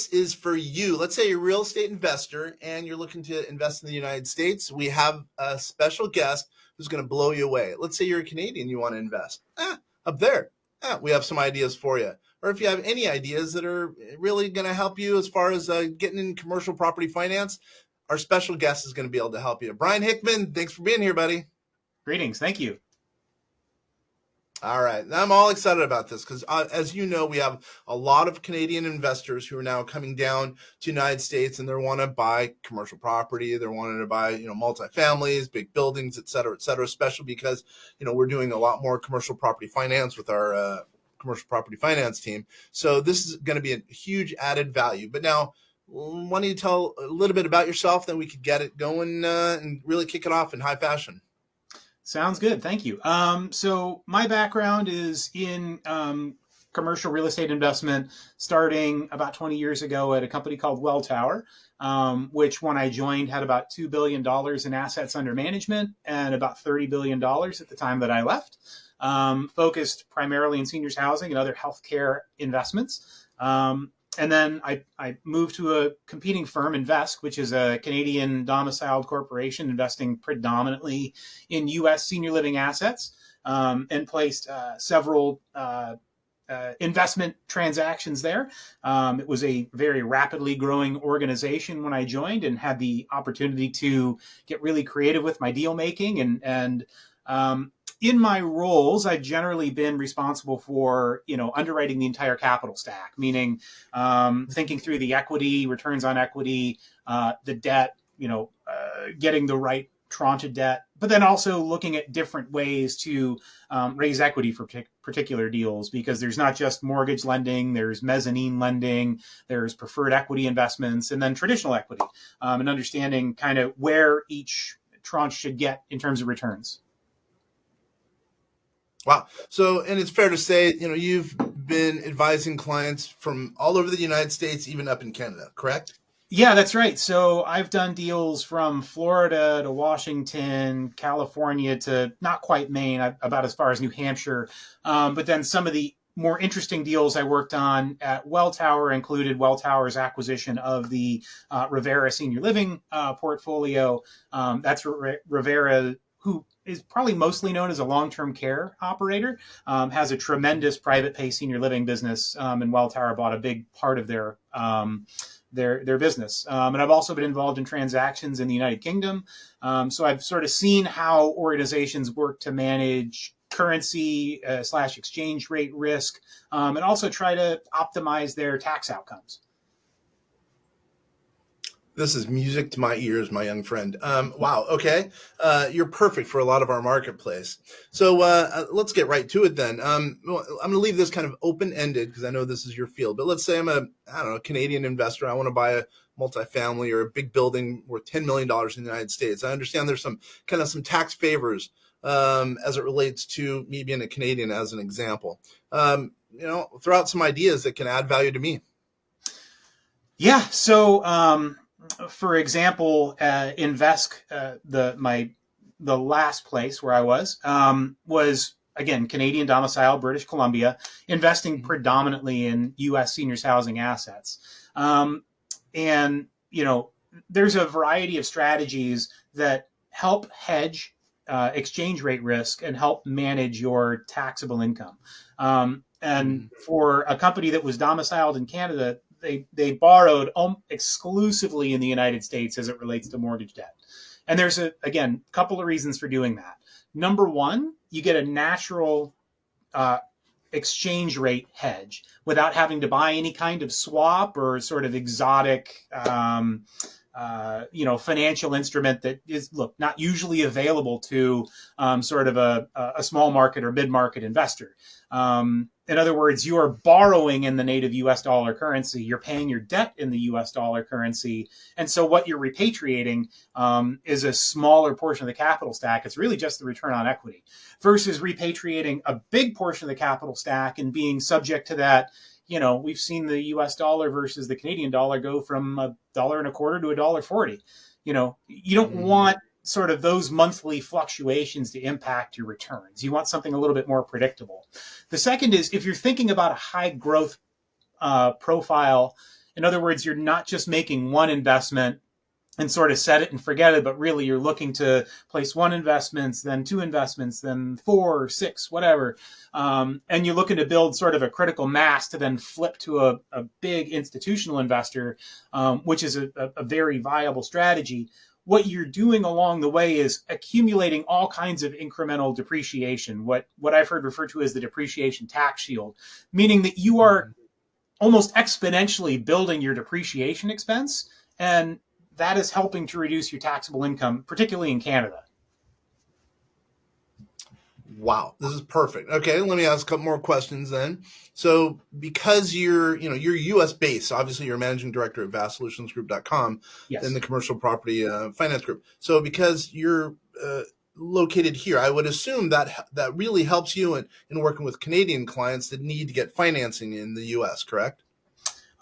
is for you. Let's say you're a real estate investor and you're looking to invest in the United States. We have a special guest who's going to blow you away. Let's say you're a Canadian, you want to invest. Up there, we have some ideas for you. Or if you have any ideas that are really going to help you as far as getting in commercial property finance, our special guest is going to be able to help you. Bryan Hickman, thanks for being here, buddy. Greetings. Thank you. All right. Now I'm all excited about this because, as you know, we have a lot of Canadian investors who are now coming down to the United States and they want to buy commercial property. They're wanting to buy, multifamilies, big buildings, et cetera, especially because, we're doing a lot more commercial property finance with our commercial property finance team. So this is going to be a huge added value. But now, why don't you tell a little bit about yourself, then we could get it going and really kick it off in high fashion. Sounds good. Thank you. So my background is in commercial real estate investment, starting about 20 years ago at a company called Welltower, which when I joined had about $2 billion in assets under management and about $30 billion at the time that I left, focused primarily in seniors housing and other healthcare investments. And then I moved to a competing firm, Invest, which is a Canadian domiciled corporation investing predominantly in U.S. senior living assets, and placed several investment transactions there. It was a very rapidly growing organization when I joined and had the opportunity to get really creative with my deal making and in my roles, I've generally been responsible for, underwriting the entire capital stack, meaning thinking through the equity, returns on equity, the debt, getting the right tranche of debt, but then also looking at different ways to raise equity for particular deals, because there's not just mortgage lending, there's mezzanine lending, there's preferred equity investments, and then traditional equity, and understanding kind of where each tranche should get in terms of returns. Wow. So, and it's fair to say, you've been advising clients from all over the United States, even up in Canada, correct? Yeah, that's right. So I've done deals from Florida to Washington, California to not quite Maine, about as far as New Hampshire. But then some of the more interesting deals I worked on at Welltower included Welltower's acquisition of the Rivera Senior Living portfolio. That's Rivera, who is probably mostly known as a long-term care operator, has a tremendous private pay senior living business, and Welltower bought a big part of their business. And I've also been involved in transactions in the United Kingdom. So I've sort of seen how organizations work to manage currency / exchange rate risk, and also try to optimize their tax outcomes. This is music to my ears, my young friend. Wow. Okay. You're perfect for a lot of our marketplace. So let's get right to it then. I'm going to leave this kind of open-ended because I know this is your field, but let's say I'm a Canadian investor. I want to buy a multifamily or a big building worth $10 million in the United States. I understand there's some tax favors as it relates to me being a Canadian as an example. Throw out some ideas that can add value to me. Yeah. So, for example, Invest, the last place where I was again Canadian domicile, British Columbia, investing predominantly in U.S. seniors housing assets, and there's a variety of strategies that help hedge exchange rate risk and help manage your taxable income. And for a company that was domiciled in Canada, they borrowed exclusively in the United States as it relates to mortgage debt. And there's a couple of reasons for doing that. Number one, you get a natural exchange rate hedge without having to buy any kind of swap or sort of exotic financial instrument that is, not usually available to sort of a small market or mid-market investor. In other words, you are borrowing in the native U.S. dollar currency. You're paying your debt in the U.S. dollar currency. And so what you're repatriating is a smaller portion of the capital stack. It's really just the return on equity versus repatriating a big portion of the capital stack and being subject to that. We've seen the U.S. dollar versus the Canadian dollar go from $1.25 to $1.40. You don't want sort of those monthly fluctuations to impact your returns. You want something a little bit more predictable. The second is if you're thinking about a high growth profile In other words, you're not just making one investment and sort of set it and forget it, but really you're looking to place one investment, then two investments, then four, six, whatever. And you're looking to build sort of a critical mass to then flip to a big institutional investor, which is a very viable strategy. What you're doing along the way is accumulating all kinds of incremental depreciation, what I've heard referred to as the depreciation tax shield, meaning that you are almost exponentially building your depreciation expense. And that is helping to reduce your taxable income, particularly in Canada. Wow, this is perfect. Okay, let me ask a couple more questions then. So, because you're U.S. based, obviously you're managing director at vastsolutionsgroup.com, in Yes. the commercial property finance group. So, because you're located here, I would assume that really helps you in working with Canadian clients that need to get financing in the U.S. Correct?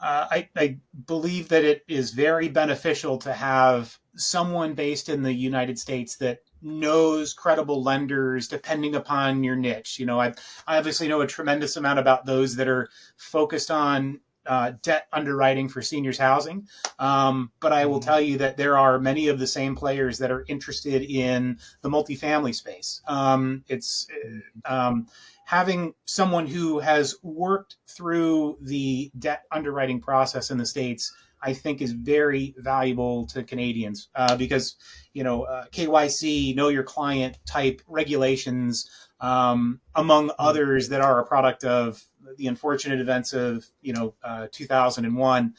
I believe that it is very beneficial to have someone based in the United States that knows credible lenders depending upon your niche. I obviously know a tremendous amount about those that are focused on debt underwriting for seniors housing. But I will tell you that there are many of the same players that are interested in the multifamily space. It's having someone who has worked through the debt underwriting process in the States, I think, is very valuable to Canadians because, KYC, know your client type regulations, among others that are a product of the unfortunate events of, 2001.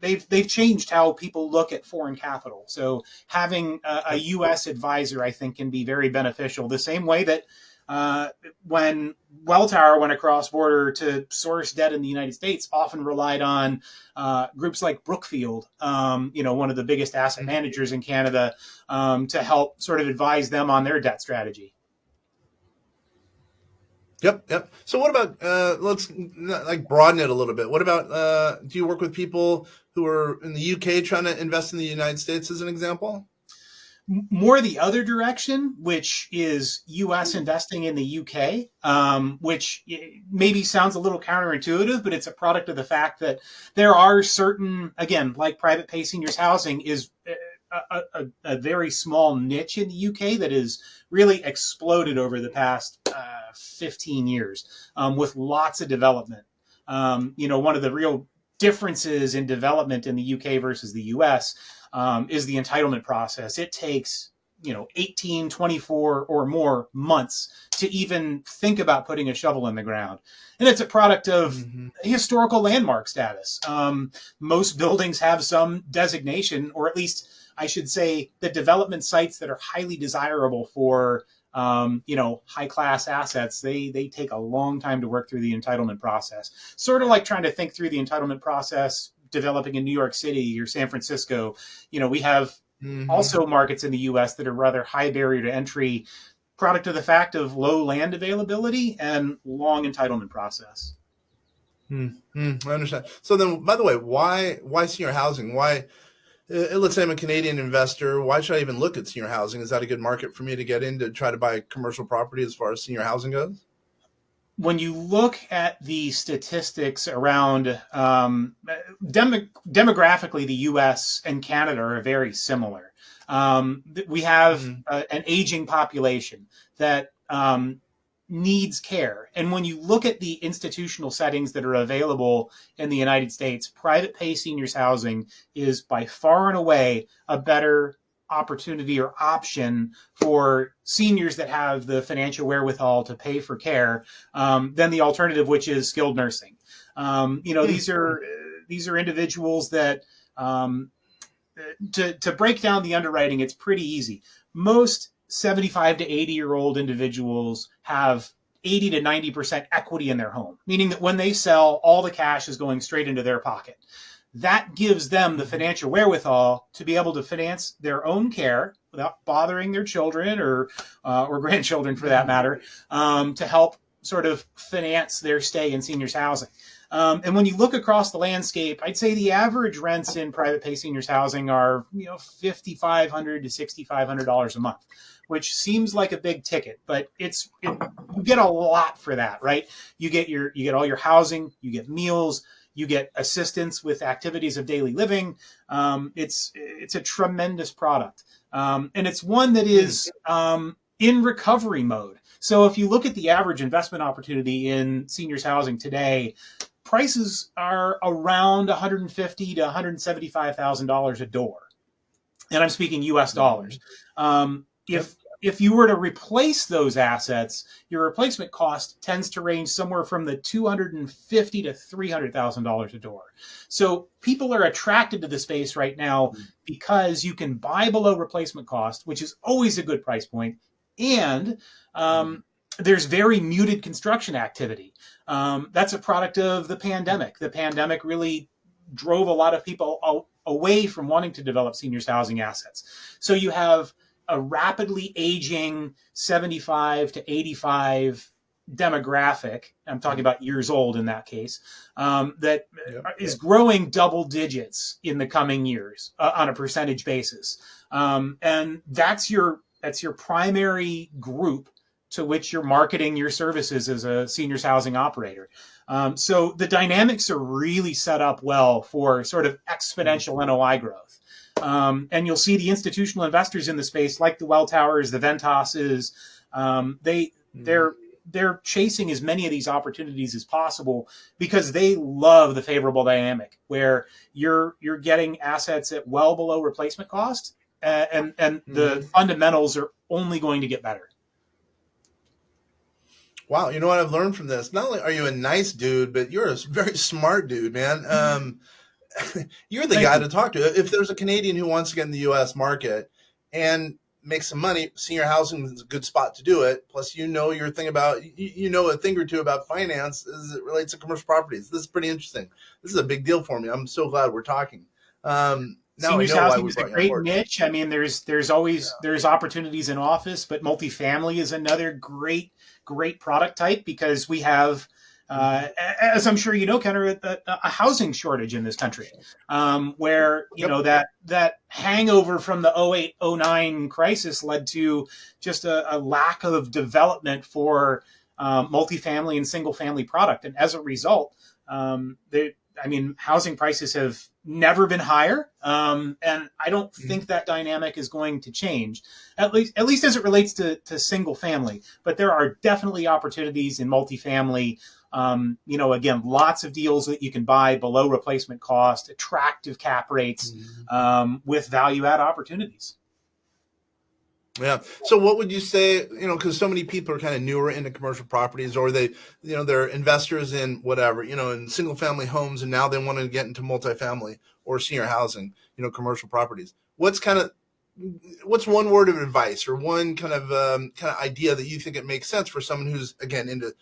They've changed how people look at foreign capital. So having a U.S. advisor, I think, can be very beneficial. The same way that when Welltower went across border to source debt in the United States, often relied on groups like Brookfield, one of the biggest asset managers in Canada, to help sort of advise them on their debt strategy. Yep. So what about let's like broaden it a little bit. What about do you work with people who are in the UK trying to invest in the United States as an example? More the other direction, which is U.S. investing in the U.K., which maybe sounds a little counterintuitive, but it's a product of the fact that there are certain, again, like private pay seniors housing is a very small niche in the U.K. that has really exploded over the past 15 years with lots of development. One of the real differences in development in the UK versus the US is the entitlement process. It takes 18, 24 or more months to even think about putting a shovel in the ground. And it's a product of historical landmark status. Most buildings have some designation, or at least I should say the development sites that are highly desirable for high class assets, they take a long time to work through the entitlement process. Sort of like trying to think through the entitlement process developing in New York City or San Francisco. We have also markets in the US that are rather high barrier to entry, product of the fact of low land availability and long entitlement process. I understand. So then, by the way, why senior housing? Why? Let's say I'm a Canadian investor. Why should I even look at senior housing? Is that a good market for me to get in to try to buy commercial property as far as senior housing goes? When you look at the statistics around demographically, the U.S. and Canada are very similar. We have an aging population that needs care. And when you look at the institutional settings that are available in the United States, private pay seniors housing is by far and away a better opportunity or option for seniors that have the financial wherewithal to pay for care than the alternative, which is skilled nursing. These are individuals that to break down the underwriting, it's pretty easy. Most 75 to 80-year-old individuals have 80 to 90% equity in their home, meaning that when they sell, all the cash is going straight into their pocket. That gives them the financial wherewithal to be able to finance their own care without bothering their children or grandchildren, for that matter, to help sort of finance their stay in seniors housing. And when you look across the landscape, I'd say the average rents in private pay seniors housing are $5,500 to $6,500 a month, which seems like a big ticket, but you get a lot for that, right? You get all your housing, you get meals, You get assistance with activities of daily living. It's a tremendous product, and it's one that is in recovery mode. So if you look at the average investment opportunity in seniors housing today, prices are around $150,000 to $175,000 a door, and I'm speaking U.S. dollars. If you were to replace those assets, your replacement cost tends to range somewhere from the $250,000 to $300,000 a door. So people are attracted to the space right now because you can buy below replacement cost, which is always a good price point, and there's very muted construction activity. That's a product of the pandemic. The pandemic really drove a lot of people away from wanting to develop seniors housing assets. So you have a rapidly aging 75 to 85 demographic. I'm talking about years old in that case, that is growing double digits in the coming years on a percentage basis. And that's your primary group to which you're marketing your services as a seniors housing operator. So the dynamics are really set up well for sort of exponential NOI growth. And you'll see the institutional investors in the space, like the Welltowers, the Ventoses, they're chasing as many of these opportunities as possible because they love the favorable dynamic where you're getting assets at well below replacement cost, and the fundamentals are only going to get better. Wow, you know what I've learned from this? Not only are you a nice dude, but you're a very smart dude, man. You're the guy to talk to. If there's a Canadian who wants to get in the U.S. market and make some money, senior housing is a good spot to do it. Plus, you know a thing or two about finance as it relates to commercial properties. This is pretty interesting. This is a big deal for me. I'm so glad we're talking. Seniors housing is a great niche. I mean, there's opportunities in office, but multifamily is another great product type because we have, as I'm sure you know, Kenner, a housing shortage in this country, where that hangover from the 08-09 crisis led to just a lack of development for multifamily and single family product, and as a result, housing prices have never been higher, and I don't think that dynamic is going to change, at least as it relates to single family. But there are definitely opportunities in multifamily. Again, lots of deals that you can buy below replacement cost, attractive cap rates, with value add opportunities. Yeah. So what would you say, because so many people are kind of newer into commercial properties, or they're investors in whatever, in single family homes, and now they want to get into multifamily or senior housing, commercial properties. What's one word of advice or one kind of idea that you think it makes sense for someone who's, again, into,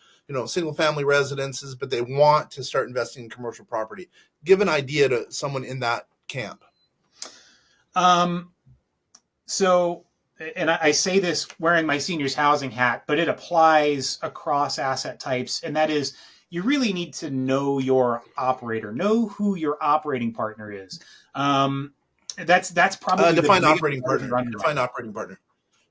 single family residences, but they want to start investing in commercial property? Give an idea to someone in that camp. And I say this wearing my seniors housing hat, but it applies across asset types. And that is, you really need to know your operator, know who your operating partner is. That's probably define operating partner. Define operating partner.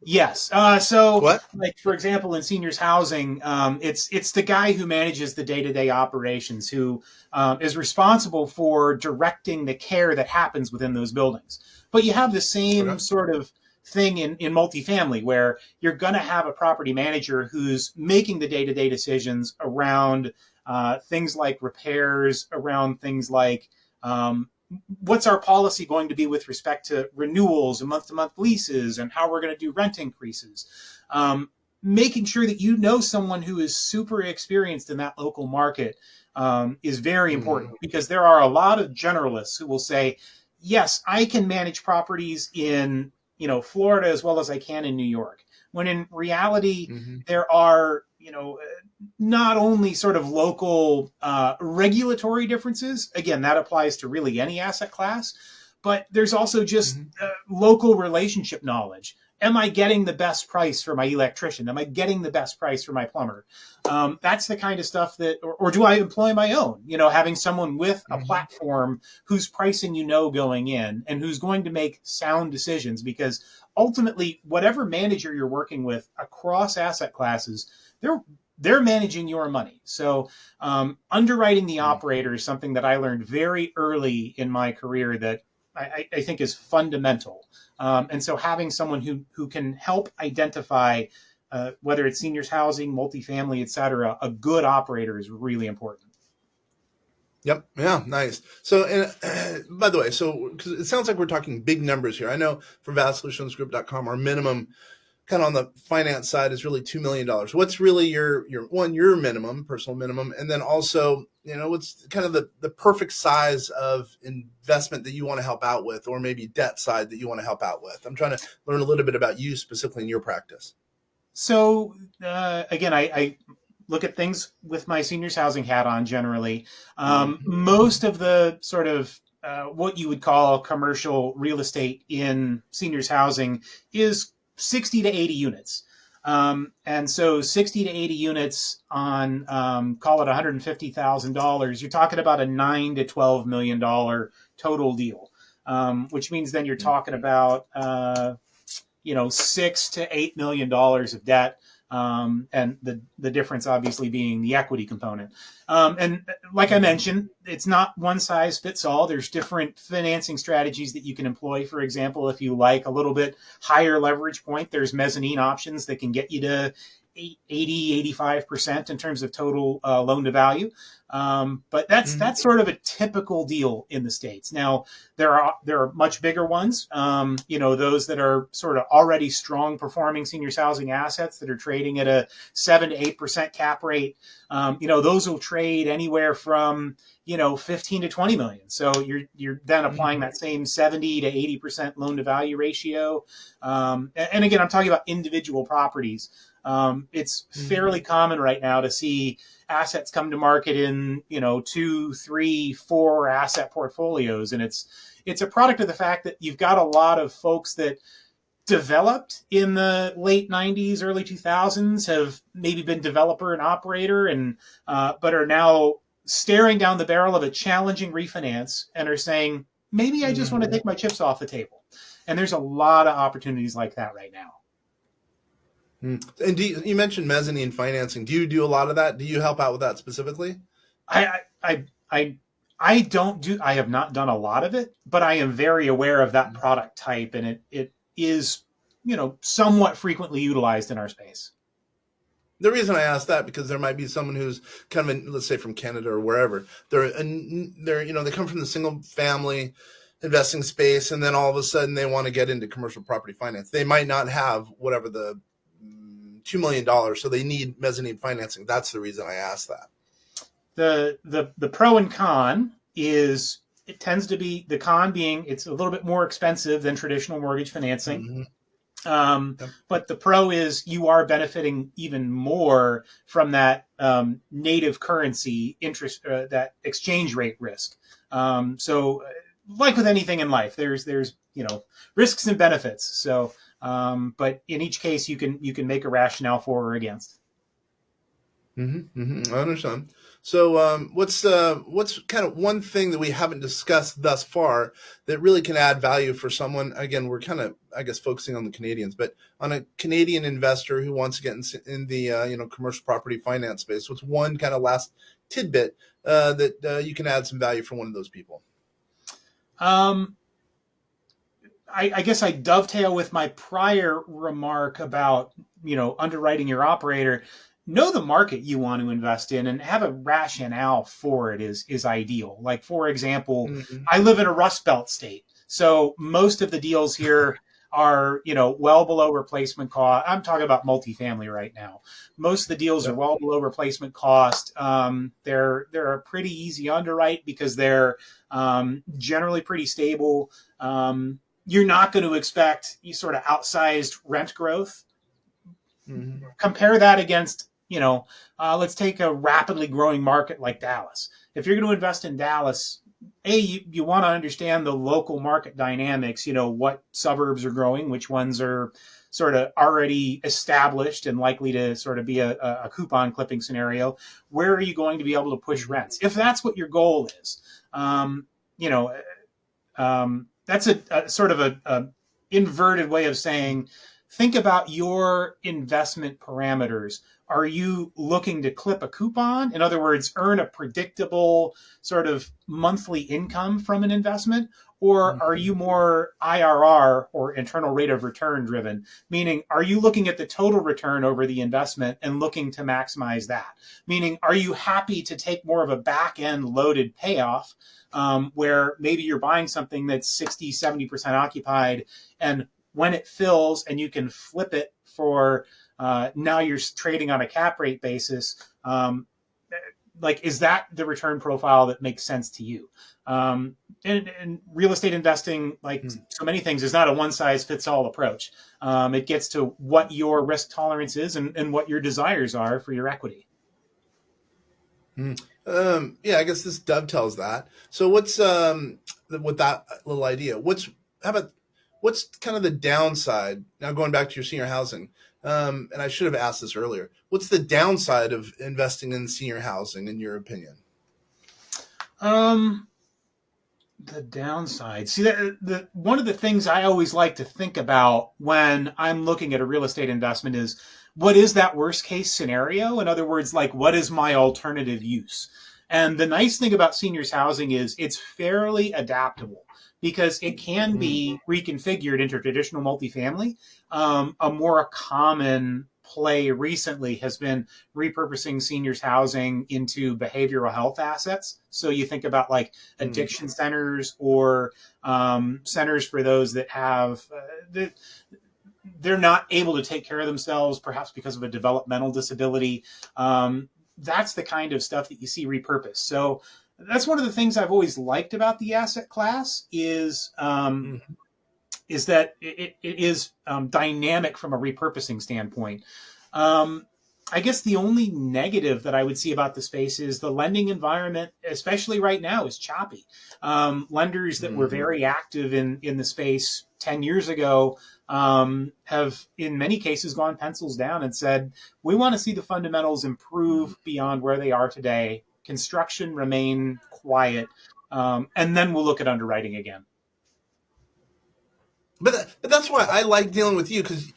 Yes. What? Like, for example, in seniors housing, it's the guy who manages the day-to-day operations, who is responsible for directing the care that happens within those buildings. But you have the same sort of thing in multifamily, where you're going to have a property manager who's making the day-to-day decisions around things like repairs, around things like what's our policy going to be with respect to renewals and month-to-month leases, and how we're going to do rent increases. Making sure that you know someone who is super experienced in that local market is very important, because there are a lot of generalists who will say, yes, I can manage properties in Florida as well as I can in New York, when in reality, there are, not only sort of local regulatory differences. Again, that applies to really any asset class, but there's also just local relationship knowledge. Am I getting the best price for my electrician? Am I getting the best price for my plumber? That's the kind of stuff that, or do I employ my own? Having someone with a platform who's pricing going in, and who's going to make sound decisions, because ultimately, whatever manager you're working with across asset classes, they're they're managing your money. So underwriting the operator is something that I learned very early in my career that I think is fundamental. And so having someone who can help identify whether it's seniors housing, multifamily, et cetera, a good operator is really important. Yep. Yeah. Nice. So, and by the way, so because it sounds like we're talking big numbers here. I know for vastsolutionsgroup.com, our minimum kind of on the finance side is really $2 million. What's really your minimum, personal minimum, and then also, what's kind of the perfect size of investment that you want to help out with, or maybe debt side that you want to help out with? I'm trying to learn a little bit about you specifically in your practice. So again, I look at things with my seniors housing hat on generally. Most of the sort of what you would call commercial real estate in seniors housing is 60 to 80 units. And so 60 to 80 units on, call it $150,000, you're talking about a $9 to $12 million total deal, which means then you're talking about, $6 to $8 million of debt. And the difference obviously being the equity component. And like I mentioned, it's not one size fits all. There's different financing strategies that you can employ. For example, if you like a little bit higher leverage point, there's mezzanine options that can get you to 80, 85% in terms of total loan to value. But that's sort of a typical deal in the States. Now, there are much bigger ones, those that are sort of already strong performing seniors housing assets that are trading at a 7 to 8% cap rate. Those will trade anywhere from 15 to 20 million. So you're then applying that same 70 to 80% loan to value ratio. And again, I'm talking about individual properties. It's fairly common right now to see assets come to market in 2, 3, 4 asset portfolios, and it's a product of the fact that you've got a lot of folks that developed in the late 90s, early 2000s, have maybe been developer and operator, and but are now staring down the barrel of a challenging refinance and are saying, maybe I just want to take my chips off the table. And there's a lot of opportunities like that right now. And you mentioned mezzanine financing. Do you do a lot of that? Do you help out with that specifically? I don't do. I have not done a lot of it, but I am very aware of that product type, and it is somewhat frequently utilized in our space. The reason I ask that because there might be someone who's kind of let's say from Canada or wherever. They come from the single family investing space, and then all of a sudden they want to get into commercial property finance. They might not have whatever the $2 million, so they need mezzanine financing. That's the reason I asked that. The pro and con is it tends to be the con being it's a little bit more expensive than traditional mortgage financing. But the pro is you are benefiting even more from that native currency interest, that exchange rate risk. So like with anything in life, there's risks and benefits. So but in each case, you can make a rationale for or against. I understand. So what's kind of one thing that we haven't discussed thus far that really can add value for someone? Again, we're kind of, I guess, focusing on the Canadians, but on a Canadian investor who wants to get in the commercial property finance space, what's one kind of last tidbit that you can add some value for one of those people? I guess I dovetail with my prior remark about underwriting your operator. Know the market you want to invest in and have a rationale for it is ideal. Like, for example, I live in a Rust Belt state. So most of the deals here are, well below replacement cost. I'm talking about multifamily right now. Most of the deals are well below replacement cost. They're a pretty easy underwrite because they're generally pretty stable. You're not going to expect sort of outsized rent growth. Compare that against let's take a rapidly growing market like Dallas. If you're going to invest in Dallas, you want to understand the local market dynamics, what suburbs are growing, which ones are sort of already established and likely to sort of be a coupon clipping scenario. Where are you going to be able to push rents? If that's what your goal is, that's a sort of a inverted way of saying think about your investment parameters. Are you looking to clip a coupon? In other words, earn a predictable sort of monthly income from an investment? Or are you more IRR, or internal rate of return driven? Meaning, are you looking at the total return over the investment and looking to maximize that? Meaning, are you happy to take more of a back end loaded payoff, where maybe you're buying something that's 60, 70% occupied, and when it fills and you can flip it for, now you're trading on a cap rate basis. Like, is that the return profile that makes sense to you? And real estate investing, like so many things, is not a one size fits all approach. It gets to what your risk tolerance is, and what your desires are for your equity. Yeah, I guess this dovetails that. So what's with that little idea? What's kind of the downside? Now going back to your senior housing, and I should have asked this earlier. What's the downside of investing in senior housing, in your opinion? The downside. See, the one of the things I always like to think about when I'm looking at a real estate investment is, what is that worst case scenario? In other words, like, what is my alternative use? And the nice thing about seniors housing is it's fairly adaptable, because it can be reconfigured into traditional multifamily. A more common play recently has been repurposing seniors housing into behavioral health assets. So you think about like addiction centers, or centers for those that have they're not able to take care of themselves, perhaps because of a developmental disability. That's the kind of stuff that you see repurposed. So that's one of the things I've always liked about the asset class is that it is dynamic from a repurposing standpoint. I guess the only negative that I would see about the space is the lending environment, especially right now, is choppy. Lenders that were very active in the space 10 years ago have, in many cases, gone pencils down and said, we want to see the fundamentals improve beyond where they are today. Construction remain quiet, and then we'll look at underwriting again. But that's why I like dealing with you, because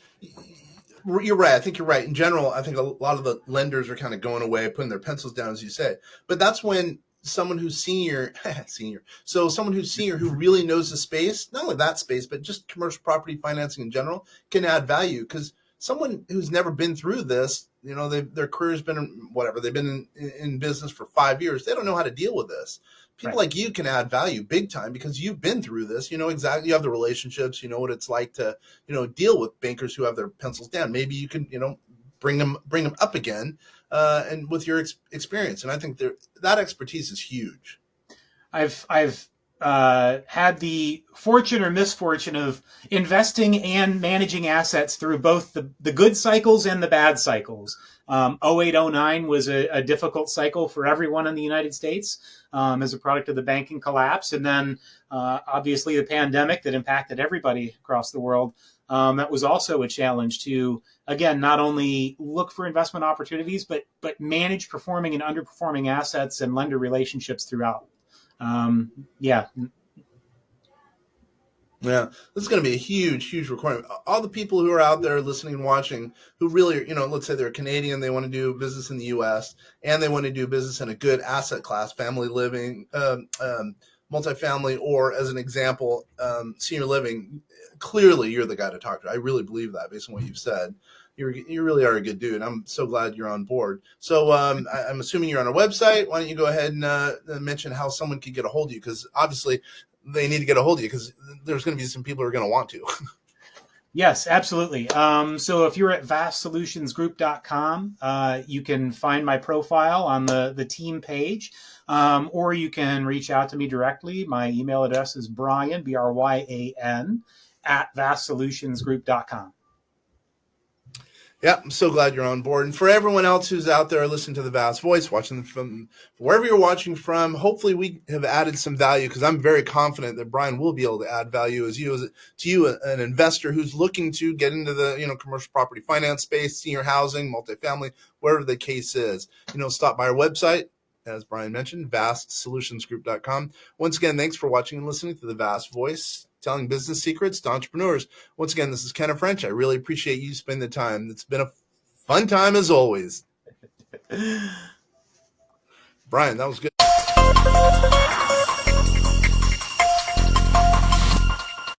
you're right. I think you're right. In general, I think a lot of the lenders are kind of going away, putting their pencils down, as you say. But that's when someone who's senior, so someone who's senior who really knows the space, not only that space, but just commercial property financing in general, can add value. Because someone who's never been through this, their career's been whatever, they've been in business for 5 years, they don't know how to deal with this. People like you can add value big time, because you've been through this. You know exactly. You have the relationships. You know what it's like to, deal with bankers who have their pencils down. Maybe you can, bring them up again, and with your experience. And I think that expertise is huge. I've had the fortune or misfortune of investing and managing assets through both the good cycles and the bad cycles. 08, 09 was a difficult cycle for everyone in the United States as a product of the banking collapse. And then obviously the pandemic that impacted everybody across the world. That was also a challenge to, again, not only look for investment opportunities, but manage performing and underperforming assets and lender relationships throughout. Yeah, this is going to be a huge recording. All the people who are out there listening and watching, who really, let's say they're Canadian, they want to do business in the U.S., and they want to do business in a good asset class, family living, multifamily, or as an example, senior living. Clearly, you're the guy to talk to. I really believe that based on what you've said. You really are a good dude. I'm so glad you're on board. So I'm assuming you're on our website. Why don't you go ahead and mention how someone could get a hold of you? Because obviously they need to get a hold of you, because there's going to be some people who are going to want to. Yes, absolutely. So if you're at vastsolutionsgroup.com, you can find my profile on the team page, or you can reach out to me directly. My email address is Bryan, Bryan, at vastsolutionsgroup.com. Yeah, I'm so glad you're on board. And for everyone else who's out there listening to the Vast Voice, watching from wherever you're watching from, hopefully we have added some value, because I'm very confident that Bryan will be able to add value to you, an investor who's looking to get into the commercial property finance space, senior housing, multifamily, whatever the case is. Stop by our website, as Bryan mentioned, vastsolutionsgroup.com. Once again, thanks for watching and listening to the Vast Voice. telling business secrets to entrepreneurs. Once again, this is Kenneth French. I really appreciate you spending the time. It's been a fun time as always. Bryan, that was good.